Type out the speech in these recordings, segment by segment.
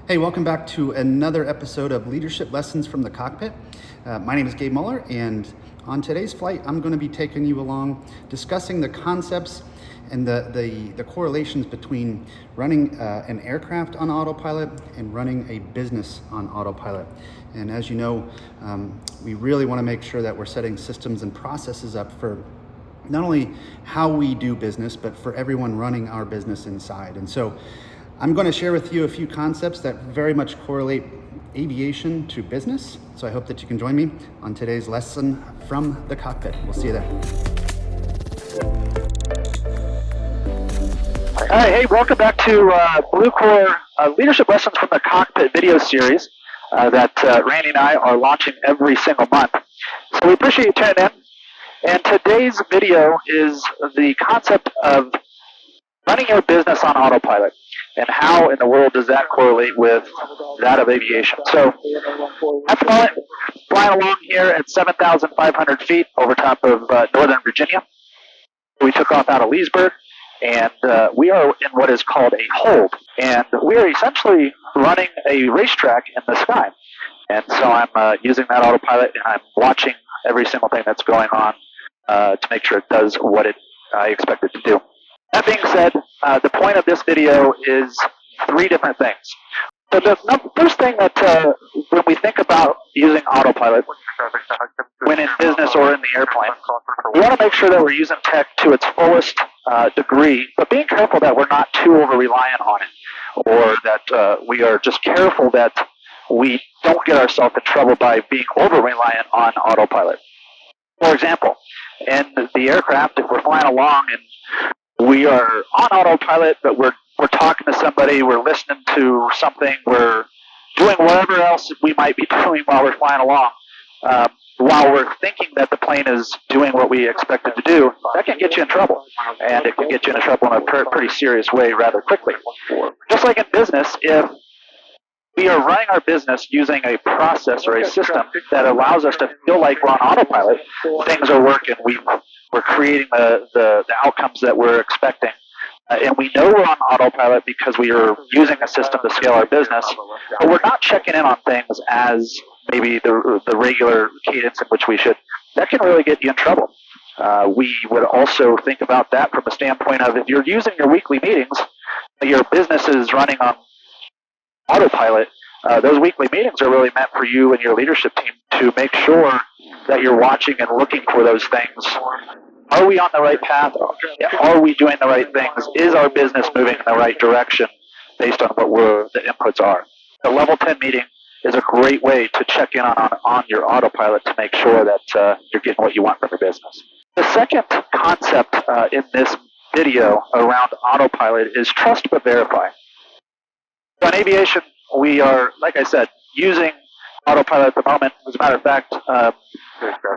Hey, welcome back to another episode of Leadership Lessons from the Cockpit. My name is Gabe Muller, and on today's flight, I'm going to be taking you along discussing the concepts and the correlations between running an aircraft on autopilot and running a business on autopilot. And as you know, we really want to make sure that we're setting systems and processes up for not only how we do business, but for everyone running our business inside. And so I'm going to share with you a few concepts that very much correlate aviation to business. So I hope that you can join me on today's lesson from the cockpit. We'll see you there. All right, hey, welcome back to Blue Core Leadership Lessons from the Cockpit video series that Randy and I are launching every single month. So we appreciate you tuning in. And today's video is the concept of running your business on autopilot. And how in the world does that correlate with that of aviation? So at the moment, flying along here at 7,500 feet over top of Northern Virginia. We took off out of Leesburg, and we are in what is called a hold. And we are essentially running a racetrack in the sky. And so I'm using that autopilot, and I'm watching every single thing that's going on to make sure it does what I expect it to do. That being said, the point of this video is three different things. So the first thing that when we think about using autopilot, when in business or in the airplane, we want to make sure that we're using tech to its fullest degree, but being careful that we're not too over-reliant on it, or that we are just careful that we don't get ourselves in trouble by being over-reliant on autopilot. For example, in the aircraft, if we're flying along and we are on autopilot, but we're talking to somebody, we're listening to something, we're doing whatever else we might be doing while we're flying along, while we're thinking that the plane is doing what we expect it to do, that can get you in trouble. And it can get you in trouble in a pretty serious way rather quickly. Just like in business, if we are running our business using a process or a system that allows us to feel like we're on autopilot, things are working, we're creating the outcomes that we're expecting. And we know we're on autopilot because we are using a system to scale our business, but we're not checking in on things as maybe the regular cadence in which we should. That can really get you in trouble. We would also think about that from a standpoint of if you're using your weekly meetings, your business is running on autopilot, those weekly meetings are really meant for you and your leadership team to make sure that you're watching and looking for those things. Are we on the right path? Are we doing the right things? Is our business moving in the right direction based on what the inputs are? The Level 10 meeting is a great way to check in on your autopilot to make sure that you're getting what you want from your business. The second concept in this video around autopilot is trust but verify. So in aviation, we are, like I said, using autopilot at the moment. As a matter of fact,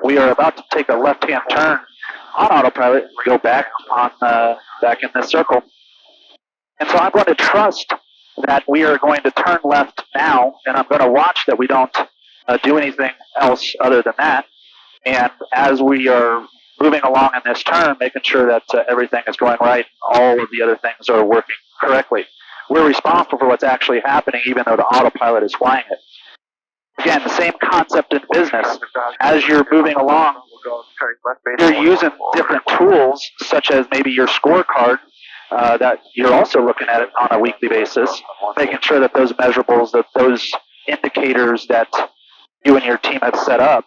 we are about to take a left-hand turn on autopilot. We go back in this circle. And so I'm going to trust that we are going to turn left now, and I'm going to watch that we don't do anything else other than that. And as we are moving along in this turn, making sure that everything is going right, all of the other things are working correctly. We're responsible for what's actually happening, even though the autopilot is flying it. Again, the same concept in business. As you're moving along, you're using different tools, such as maybe your scorecard, that you're also looking at it on a weekly basis, making sure that those measurables, that those indicators that you and your team have set up,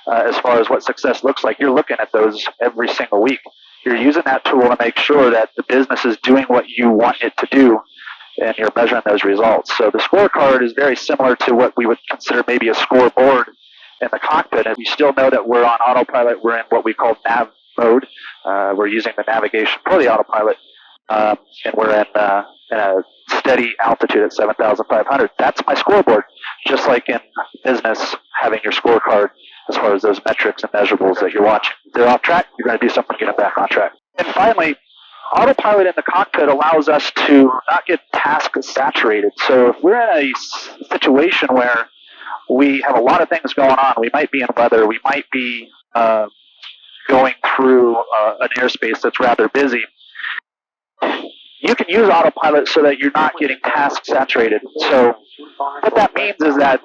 as far as what success looks like, you're looking at those every single week. You're using that tool to make sure that the business is doing what you want it to do, and you're measuring those results. So the scorecard is very similar to what we would consider maybe a scoreboard in the cockpit. And we still know that we're on autopilot. We're in what we call nav mode. We're using the navigation for the autopilot, and we're in a steady altitude at 7,500. That's my scoreboard, just like in business, having your scorecard as far as those metrics and measurables that you're watching. If they're off track, you're going to do something to get them back on track. And finally, autopilot in the cockpit allows us to not get task saturated. So if we're in a situation where we have a lot of things going on, we might be in weather, we might be going through an airspace that's rather busy, you can use Autopilot so that you're not getting task saturated. So what that means is that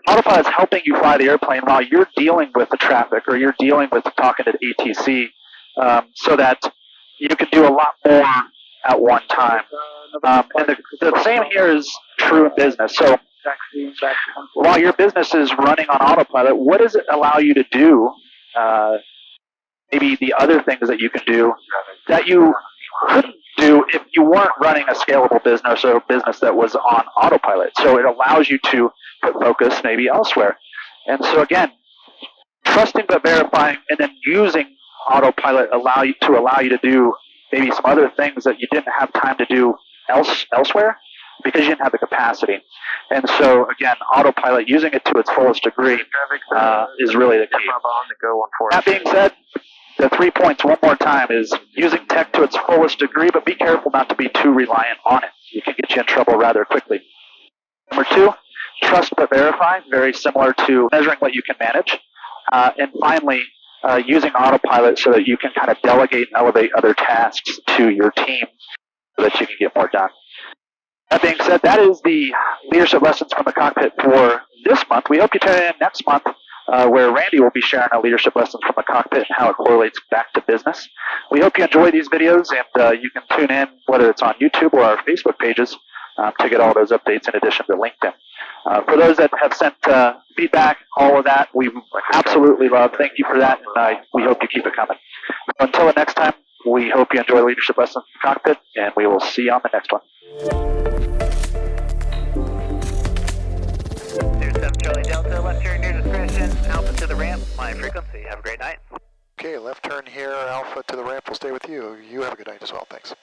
Autopilot is helping you fly the airplane while you're dealing with the traffic or you're dealing with talking to the ATC, so that you can do a lot more at one time. And the same here is true in business. So while your business is running on Autopilot, what does it allow you to do? Maybe the other things that you can do that you couldn't do if you weren't running a scalable business or a business that was on Autopilot. So it allows you to put focus maybe elsewhere. And so again, trusting but verifying and then using Autopilot allow you to do maybe some other things that you didn't have time to do elsewhere because you didn't have the capacity. And so again, Autopilot, using it to its fullest degree is really the key. That being said, the 3 points one more time is using tech to its fullest degree, but be careful not to be too reliant on it. It can get you in trouble rather quickly. Number 2, trust but verify, very similar to measuring what you can manage. And finally, using Autopilot so that you can kind of delegate and elevate other tasks to your team so that you can get more done. That being said, that is the leadership lessons from the cockpit for this month. We hope you tune in next month, where Randy will be sharing our leadership lessons from the cockpit and how it correlates back to business. We hope you enjoy these videos, and you can tune in, whether it's on YouTube or our Facebook pages, to get all those updates in addition to LinkedIn. For those that have sent feedback, all of that, we absolutely love. Thank you for that, and we hope you keep it coming. So until the next time, we hope you enjoy leadership lessons from the cockpit, and we will see you on the next one. 07 Charlie Delta, left turn near discretion, Alpha to the ramp, my frequency. Have a great night. Okay, left turn here, Alpha to the ramp will stay with you. You have a good night as well, thanks.